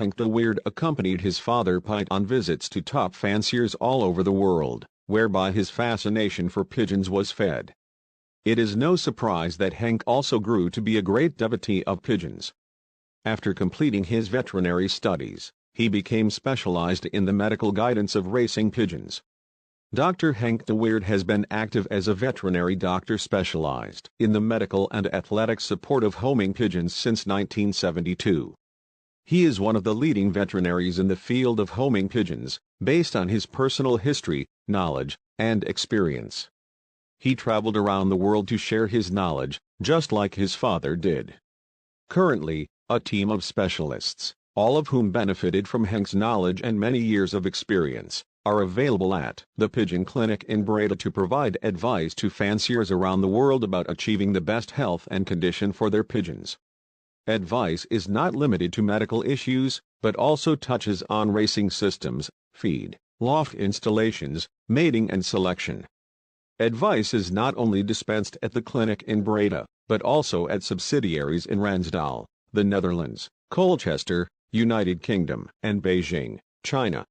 Henk de Weerd accompanied his father Piet on visits to top fanciers all over the world, whereby his fascination for pigeons was fed. It is no surprise that Henk also grew to be a great devotee of pigeons. After completing his veterinary studies, he became specialized in the medical guidance of racing pigeons. Dr. Henk de Weerd has been active as a veterinary doctor specialized in the medical and athletic support of homing pigeons since 1972. He is one of the leading veterinaries in the field of homing pigeons, based on his personal history, knowledge, and experience. He traveled around the world to share his knowledge, just like his father did. Currently, a team of specialists, all of whom benefited from Henk's knowledge and many years of experience, are available at the Pigeon Clinic in Breda to provide advice to fanciers around the world about achieving the best health and condition for their pigeons. Advice is not limited to medical issues, but also touches on racing systems, feed, loft installations, mating and selection. Advice is not only dispensed at the clinic in Breda, but also at subsidiaries in Ransdal, the Netherlands, Colchester, United Kingdom, and Beijing, China.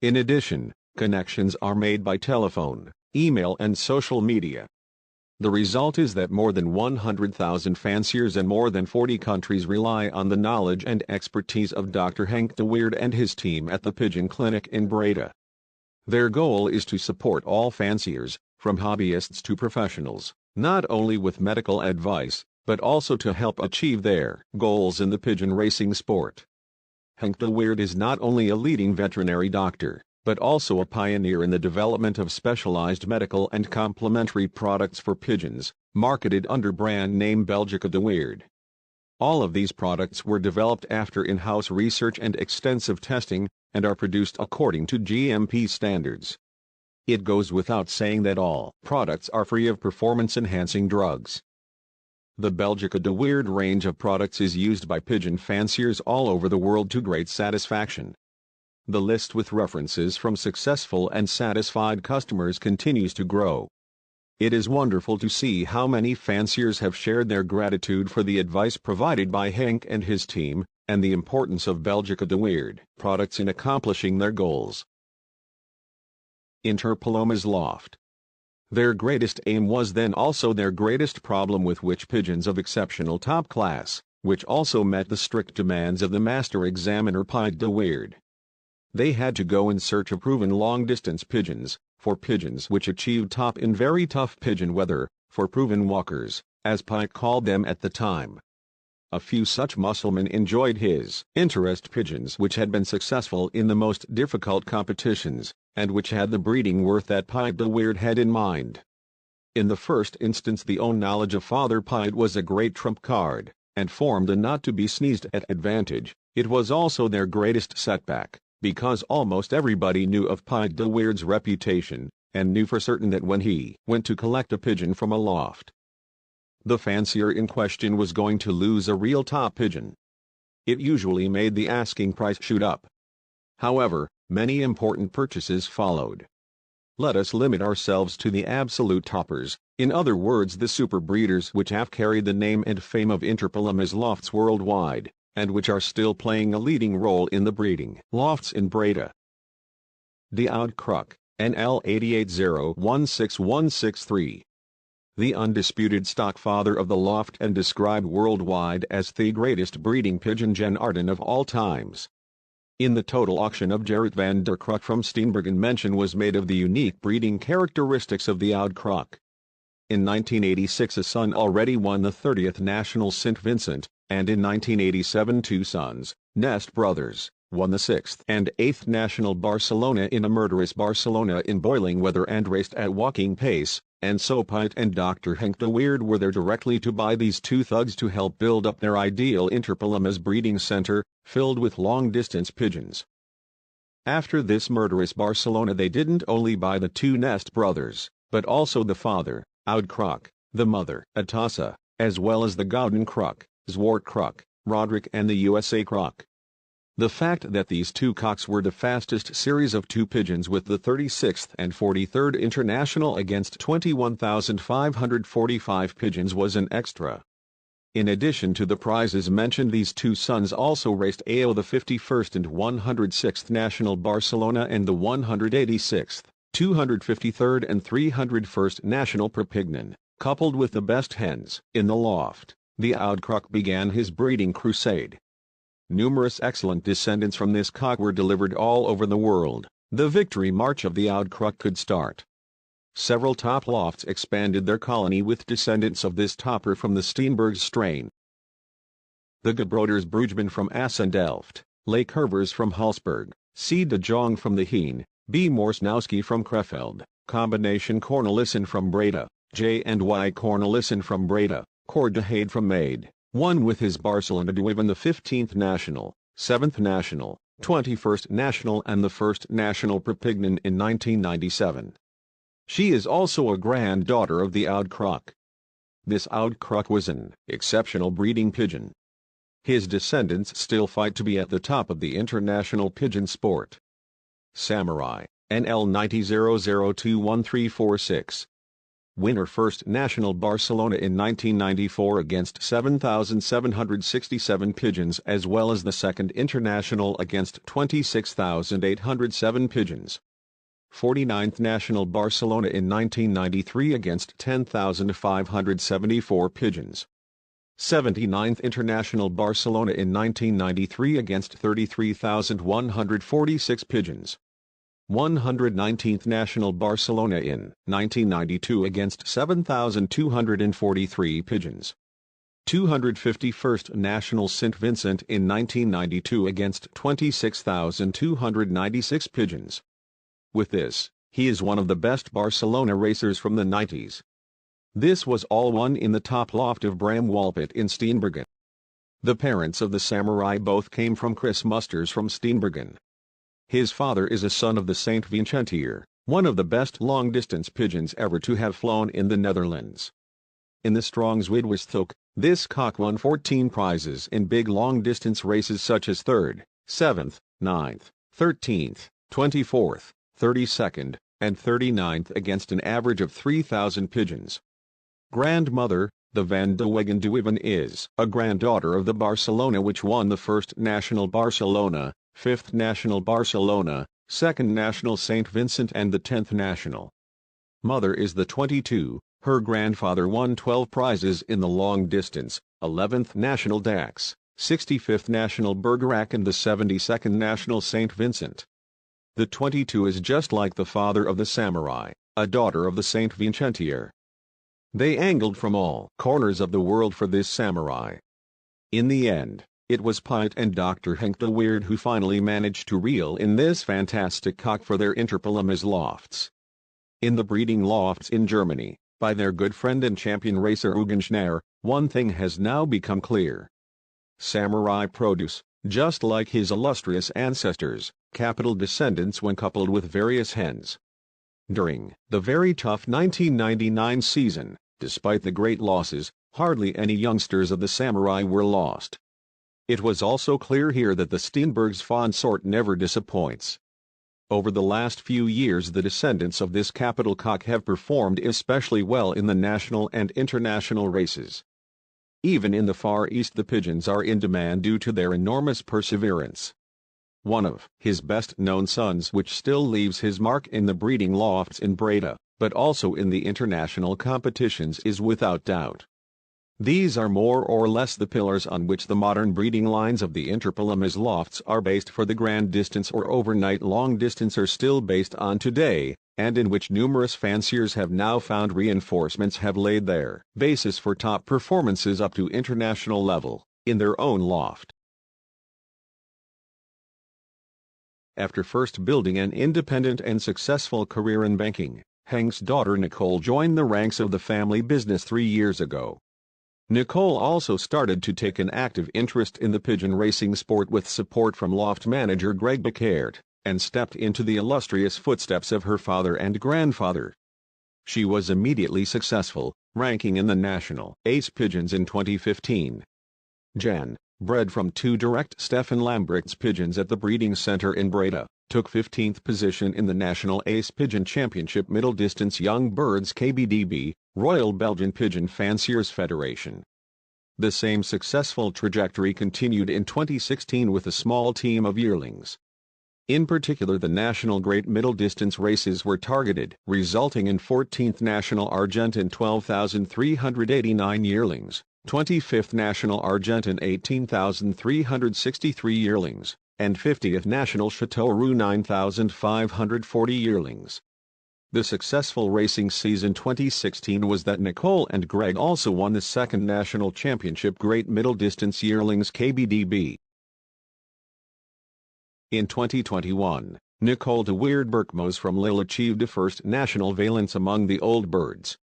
In addition, connections are made by telephone, email and social media. The result is that more than 100,000 fanciers in more than 40 countries rely on the knowledge and expertise of Dr. Henk de Weerd and his team at the Pigeon Clinic in Breda. Their goal is to support all fanciers, from hobbyists to professionals, not only with medical advice, but also to help achieve their goals in the pigeon racing sport. Henk de Weerd is not only a leading veterinary doctor, but also a pioneer in the development of specialized medical and complementary products for pigeons, marketed under brand name Belgica de Weerd. All of these products were developed after in-house research and extensive testing, and are produced according to GMP standards. It goes without saying that all products are free of performance-enhancing drugs. The Belgica de Weerd range of products is used by pigeon fanciers all over the world to great satisfaction. The list with references from successful and satisfied customers continues to grow. It is wonderful to see how many fanciers have shared their gratitude for the advice provided by Henk and his team, and the importance of Belgica de Weerd products in accomplishing their goals. Interpaloma's loft. Their greatest aim was then also their greatest problem, with which pigeons of exceptional top class, which also met the strict demands of the master examiner Piet de Weerd. They had to go in search of proven long-distance pigeons, for pigeons which achieved top in very tough pigeon weather, for proven walkers, as Piet called them at the time. A few such musselmen enjoyed his interest pigeons which had been successful in the most difficult competitions, and which had the breeding worth that Piet de Weerd had in mind. In the first instance, the own knowledge of Father Piet was a great trump card, and formed a not to be sneezed at advantage. It was also their greatest setback, because almost everybody knew of Piet de Weerd's reputation, and knew for certain that when he went to collect a pigeon from a loft, the fancier in question was going to lose a real top pigeon. It usually made the asking price shoot up. However, many important purchases followed. Let us limit ourselves to the absolute toppers, in other words the super breeders which have carried the name and fame of Interpaloma's lofts worldwide, and which are still playing a leading role in the breeding lofts in Breda. De Oude Kruk, NL 88016163. The undisputed stock father of the loft and described worldwide as the greatest breeding pigeon Genarden of all times. In the total auction of Gerrit van der Kruk from Steenbergen, mention was made of the unique breeding characteristics of the Oude Kruk. In 1986 a son already won the 30th National St. Vincent, and in 1987 two sons, Nest brothers, won the 6th and 8th National Barcelona in a murderous Barcelona in boiling weather and raced at walking pace, and so Piet and Dr. Henk de Weerd were there directly to buy these two thugs to help build up their ideal Interpaloma's breeding center, filled with long-distance pigeons. After this murderous Barcelona they didn't only buy the two Nest brothers, but also the father, Oude Kruk, the mother, Atassa, as well as the Gouden Kruk, Zwart Kruk, Roderick and the USA Kruk. The fact that these two cocks were the fastest series of two pigeons with the 36th and 43rd International against 21,545 pigeons was an extra. In addition to the prizes mentioned, these two sons also raced AO the 51st and 106th National Barcelona and the 186th, 253rd and 301st National Perpignan, coupled with the best hens. In the loft, the Oudkirk began his breeding crusade. Numerous excellent descendants from this cock were delivered all over the world. The victory march of the Oudkirk could start. Several top lofts expanded their colony with descendants of this topper from the Steenbergs strain. The Gebroeders Brugman from Assendelft, Le Curvers from Hulsberg, C. de Jong from the Heen, B. Morsnowski from Krefeld, Combination Cornelissen from Breda, J. and Y. Cornelissen from Breda, Cor de Hade from Maid, won with his Barcelona Duiven the 15th National, 7th National, 21st National and the 1st National Perpignan in 1997. She is also a granddaughter of the Oudkirk. This Oudkirk was an exceptional breeding pigeon. His descendants still fight to be at the top of the international pigeon sport. Samurai, NL 90002136. Winner 1st National Barcelona in 1994 against 7,767 pigeons, as well as the 2nd International against 26,807 pigeons. 49th National Barcelona in 1993 against 10,574 pigeons. 79th International Barcelona in 1993 against 33,146 pigeons. 119th National Barcelona in 1992 against 7,243 pigeons. 251st National St. Vincent in 1992 against 26,296 pigeons. With this, he is one of the best Barcelona racers from the 90s. This was all won in the top loft of Bramwalpit in Steenbergen. The parents of the Samurai both came from Chris Musters from Steenbergen. His father is a son of the Saint Vincentier, one of the best long-distance pigeons ever to have flown in the Netherlands. In the Strongs Widwesthoek, this cock won 14 prizes in big long-distance races such as 3rd, 7th, 9th, 13th, 24th, 32nd, and 39th against an average of 3,000 pigeons. Grandmother, the Van de Wegen Duiven, is a granddaughter of the Barcelona, which won the 1st National Barcelona, 5th National Barcelona, 2nd National St. Vincent and the 10th National. Mother is the 22, her grandfather won 12 prizes in the long distance, 11th National Dax, 65th National Bergerac and the 72nd National St. Vincent. The 22 is just like the father of the Samurai, a daughter of the Saint Vincentier. They angled from all corners of the world for this Samurai. In the end, it was Piet and Dr. Henk de Weerd who finally managed to reel in this fantastic cock for their Interpolamis lofts. In the breeding lofts in Germany, by their good friend and champion racer Eugen Schneier, one thing has now become clear. Samurai produce, just like his illustrious ancestors, capital descendants when coupled with various hens. During the very tough 1999 season, despite the great losses, hardly any youngsters of the Samurai were lost. It was also clear here that the Steenbergs' fawn sort never disappoints. Over the last few years, the descendants of this capital cock have performed especially well in the national and international races. Even in the Far East, the pigeons are in demand due to their enormous perseverance. One of his best-known sons, which still leaves his mark in the breeding lofts in Breda, but also in the international competitions, is without doubt. These are more or less the pillars on which the modern breeding lines of the Interpolamis lofts are based for the grand distance or overnight long distance are still based on today, and in which numerous fanciers have now found reinforcements have laid their basis for top performances up to international level, in their own loft. After first building an independent and successful career in banking, Henk's daughter Nicole joined the ranks of the family business 3 years ago. Nicole also started to take an active interest in the pigeon racing sport with support from loft manager Greg Beckert, and stepped into the illustrious footsteps of her father and grandfather. She was immediately successful, ranking in the national ace pigeons in 2015. Jan, bred from 2 direct Stefan Lambrecht's pigeons at the breeding center in Breda, took 15th position in the National Ace Pigeon Championship Middle Distance Young Birds KBDB, Royal Belgian Pigeon Fanciers Federation. The same successful trajectory continued in 2016 with a small team of yearlings. In particular, the national great middle distance races were targeted, resulting in 14th National Argent in 12,389 yearlings, 25th National Argent in 18,363 yearlings, and 50th National Chateauroux 9,540 yearlings. The successful racing season 2016 was that Nicole and Greg also won the second national championship Great Middle Distance Yearlings KBDB. In 2021, Nicole de Weerd Berkmoes from Lille achieved a first national valence among the old birds.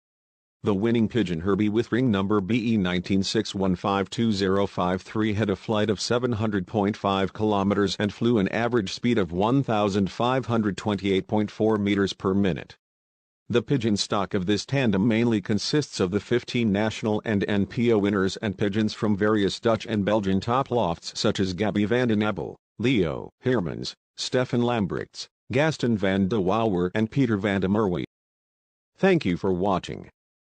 The winning pigeon Herbie with ring number BE 1961520553 had a flight of 700.5 kilometers and flew an average speed of 1,528.4 meters per minute. The pigeon stock of this tandem mainly consists of the 15 national and NPO winners and pigeons from various Dutch and Belgian top lofts such as Gabby van den Abel, Leo Hermans, Stefan Lambrechts, Gaston van de Wouwer and Peter van de Merwe. Thank you for watching.